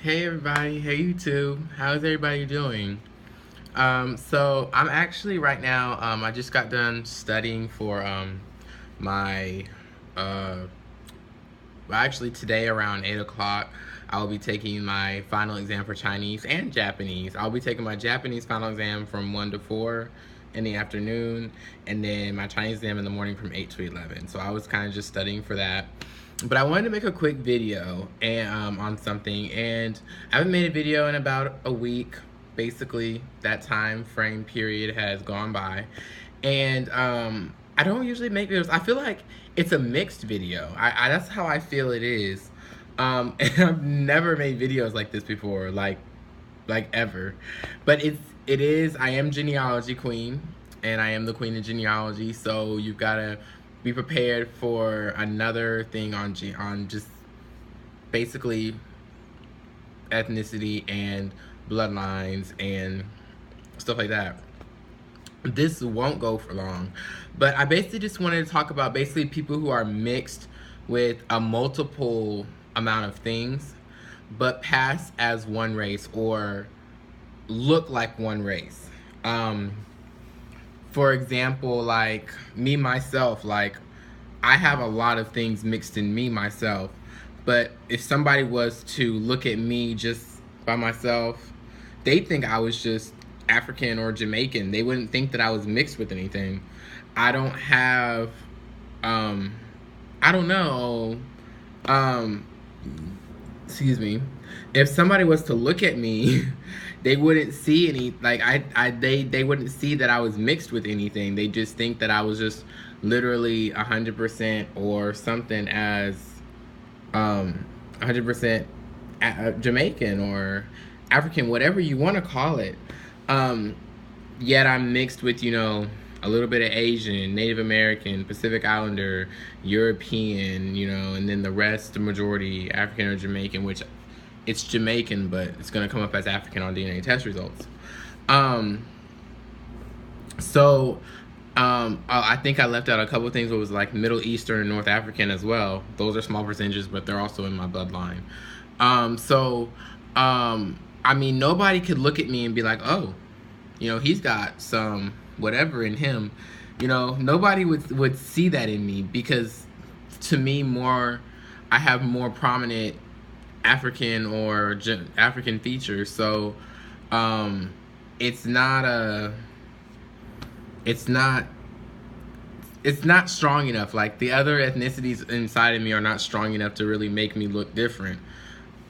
Hey everybody, hey YouTube, how's everybody doing? So I'm actually right now, I just got done studying for my, uh, well, actually today around 8 o'clock, I will be taking my final exam for Chinese and Japanese. I'll be taking my Japanese final exam from 1 to 4 in the afternoon, and then my Chinese exam in the morning from 8 to 11. So I was kind of just studying for that. But I wanted to make a quick video on something, and I haven't made a video in about a week. Basically, that time frame period has gone by, and I don't usually make videos. I feel like it's a mixed video. I that's how I feel it is. And I've never made videos like this before, like ever. But it is. I am genealogy queen, and I am the queen of genealogy. So you've gotta be prepared for another thing on just basically ethnicity and bloodlines and stuff like that. This won't go for long, but I basically just wanted to talk about basically people who are mixed with a multiple amount of things but pass as one race or look like one race. For example, like me myself, like I have a lot of things mixed in me myself, but if somebody was to look at me just by myself, they'd think I was just African or Jamaican. They wouldn't think that I was mixed with anything. I don't have, I don't know, um, excuse me. If somebody was to look at me, they wouldn't see any, like, they wouldn't see that I was mixed with anything. They just think that I was just literally 100% or something as, 100% Jamaican or African, whatever you want to call it. Yet I'm mixed with, a little bit of Asian, Native American, Pacific Islander, European, and then the rest, the majority, African or Jamaican, which it's Jamaican, but it's going to come up as African on DNA test results. I think I left out a couple of things. It was like Middle Eastern and North African as well. Those are small percentages, but they're also in my bloodline. I mean, nobody could look at me and be like, oh, he's got some whatever in him. Nobody would see that in me because to me, I have more prominent African or African features. So it's not strong enough. Like the other ethnicities inside of me are not strong enough to really make me look different.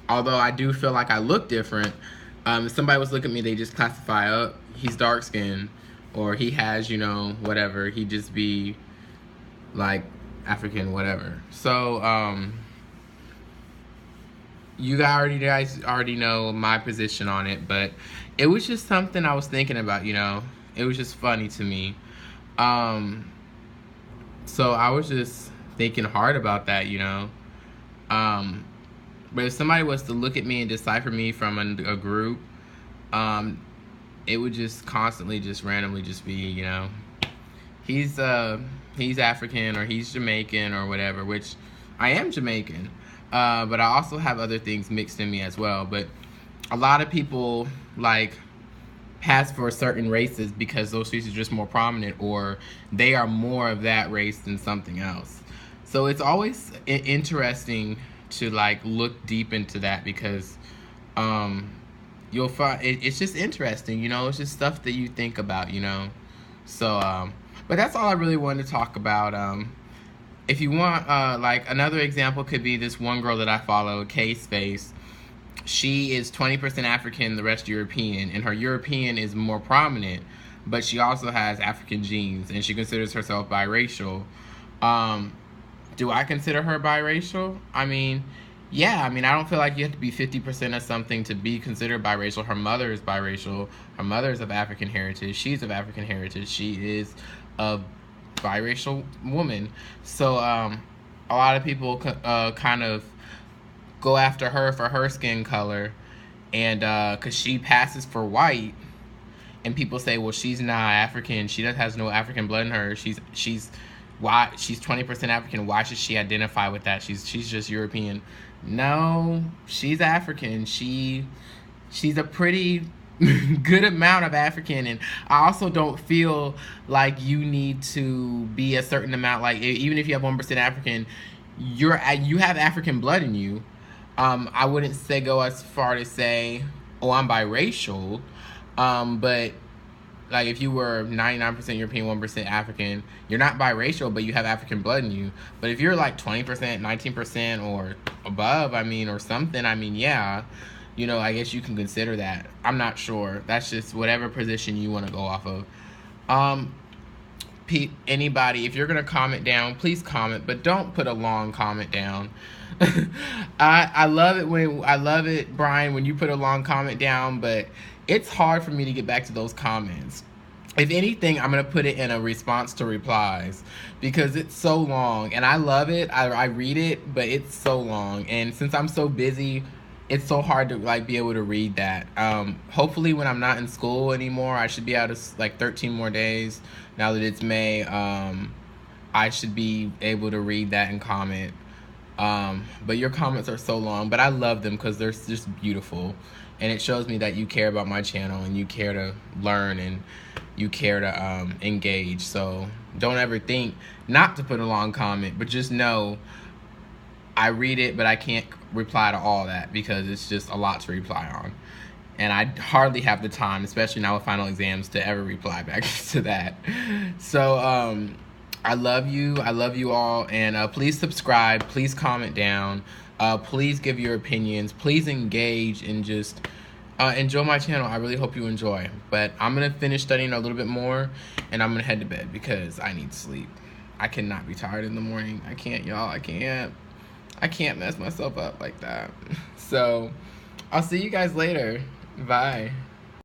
Although I do feel like I look different. If somebody was looking at me, they just classify, oh, he's dark skinned, or he has, whatever. He'd just be like African, whatever. So you guys already know my position on it, but it was just something I was thinking about. It was just funny to me. So I was just thinking hard about that, But if somebody was to look at me and decipher me from a group, it would just constantly, just randomly, just be, he's African or he's Jamaican or whatever. Which I am Jamaican, but I also have other things mixed in me as well. But a lot of people pass for certain races because those races are just more prominent, or they are more of that race than something else. So it's always interesting to look deep into that because you'll find it's just interesting, it's just stuff that you think about, so but that's all I really wanted to talk about. If you want, another example could be this one girl that I follow, K Space. She is 20% African, the rest European, and her European is more prominent, but she also has African genes, and she considers herself biracial. Do I consider her biracial? I mean, yeah. I mean, I don't feel like you have to be 50% of something to be considered biracial. Her mother is biracial. Her mother is of African heritage. She's of African heritage. She is a biracial woman. So a lot of people kind of go after her for her skin color, and because she passes for white, and people say, well, she's not African. She has no African blood in her. She's why she's 20% African. Why should she identify with that? She's just European. No, she's African. She's a pretty good amount of African, and I also don't feel like you need to be a certain amount. Like even if you have 1% African, you have African blood in you. I wouldn't say go as far to say, oh, I'm biracial, but like if you were 99% European, 1% African, you're not biracial, but you have African blood in you. But if you're like 20%, 19% or above, I mean, or something, I mean, yeah, you know, I guess you can consider that. I'm not sure. That's just whatever position you want to go off of. Anybody, if you're gonna comment down, please comment, but don't put a long comment down. I love it, Brian, when you put a long comment down, but it's hard for me to get back to those comments. If anything, I'm gonna put it in a response to replies because it's so long, and I love it. I read it, but it's so long, and since I'm so busy, it's so hard to like be able to read that. Hopefully, when I'm not in school anymore, I should be out of like 13 more days. Now that it's May, I should be able to read that and comment. But your comments are so long, but I love them because they're just beautiful, and it shows me that you care about my channel and you care to learn and you care to engage. So don't ever think not to put a long comment, but just know I read it, but I can't reply to all that because it's just a lot to reply on, and I hardly have the time, especially now with final exams, to ever reply back to that. So I love you all, and please subscribe, please comment down, please give your opinions, please engage, and just enjoy my channel. I really hope you enjoy. But I'm gonna finish studying a little bit more, and I'm gonna head to bed because I need sleep. I cannot be tired in the morning. I can't, y'all. I can't mess myself up like that. So I'll see you guys later. Bye.